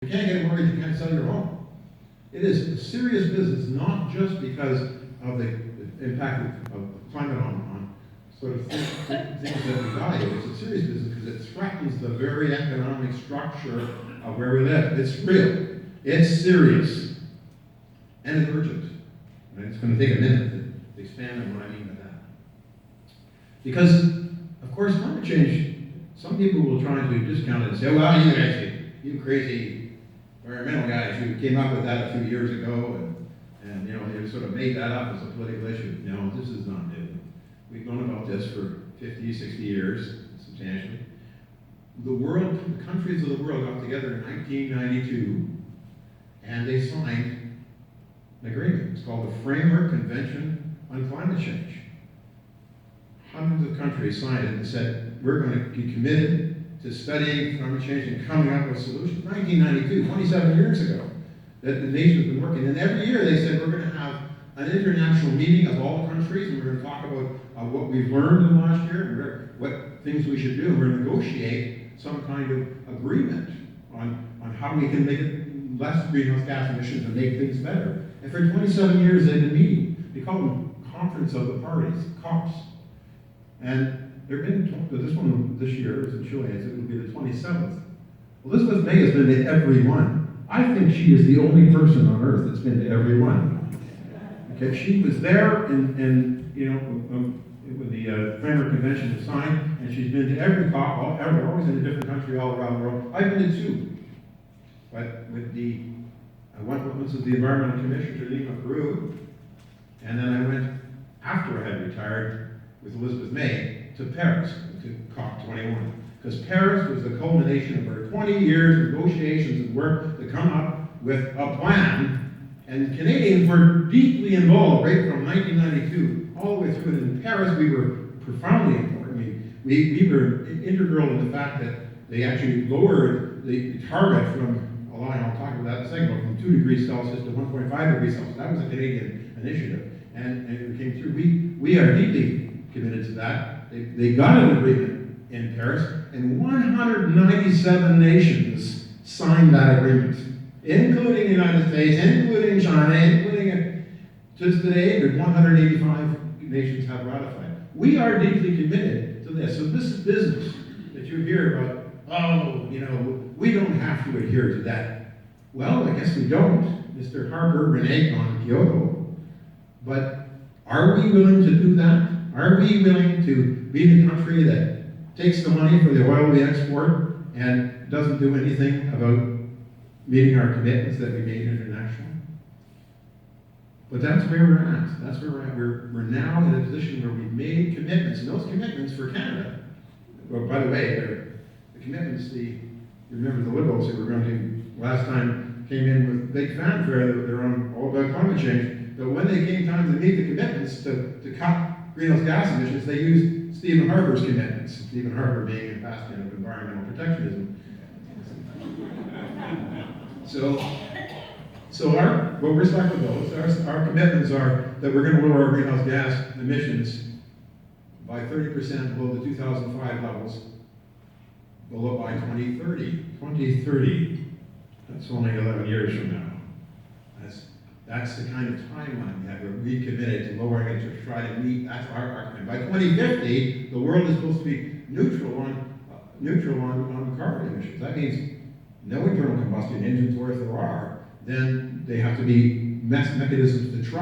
You can't get a mortgage, you can't sell your home. It is a serious business, not just because of the impact of climate on sort of things that we value. It's a serious business because it threatens the very economic structure of where we live. It's real. It's serious. And it's urgent. And it's going to take a minute to expand on what I mean by that. Because, of course, climate change, some people will try to discount it and say, well, you guys, you crazy environmental guys who came up with that a few years ago and you know, they sort of made that up as a political issue. No, this is not new. We've known about this for 50, 60 years, substantially. The world, the countries of the world got together in 1992 and they signed an agreement. It's called the Framework Convention on Climate Change. Hundreds of countries signed it and said, we're going to be committed to studying climate change and coming up with solutions. 1992, 27 years ago, that the nation's been working. And every year they said, we're going to have an international meeting of all countries, and we're going to talk about what we've learned in the last year, and what things we should do. And we're going to negotiate some kind of agreement on how we can make it less greenhouse gas emissions and make things better. And for 27 years they've been meeting. They call them Conference of the Parties, COPs. And they've been, this one this year is in Chile, it will be the 27th. Elizabeth May has been to every one. I think she is the only person on earth that's been to every one. Okay, she was there in you know, when the Framework Convention was signed, and she's been to every COP, always in a different country all around the world. I've been to two. But with I went once as the Environmental Commissioner to Lima, Peru, and then I went, after I had retired, with Elizabeth May, to Paris, to COP21. Because Paris was the culmination of her 20 years of negotiations and work to come up with a plan, and Canadians were deeply involved right from 1992 all the way through. And in Paris, we were profoundly important. We were integral in the fact that they actually lowered the target from, I'll talk about that in a second, from 2 degrees Celsius to 1.5 degrees Celsius. That was a Canadian initiative, and it came through. We are deeply committed to that. They got an agreement in Paris, and 197 nations signed that agreement, including the United States, including China, including, just today, 185 nations have ratified. We are deeply committed to this. So this business that you hear about, oh, you know, we don't have to adhere to that. Well, I guess we don't. Mr. Harper reneged on Kyoto. But are we willing to do that? Are we willing to be the country that takes the money for the oil we export and doesn't do anything about meeting our commitments that we made internationally? But that's where we're at. That's where we're at. We're now in a position where we've made commitments, and those commitments for Canada, well, by the way, the commitments, remember the Liberals who were going to, last time, came in with big fanfare, they're on all about climate change, but when they came time to meet the commitments to cut greenhouse gas emissions, they used Stephen Harper's commitments. Stephen Harper being a bastion of environmental protectionism. So what we're stuck with those, our commitments are that we're going to lower our greenhouse gas emissions by 30% below the 2005 levels, below by 2030. 2030, that's only 11 years from now. That's the kind of timeline that we're recommitted to lowering it to try to meet. That's our commitment. By 2050, the world is supposed to be neutral on carbon emissions. That means no internal combustion engines, or if there are, then they have to be mechanisms to try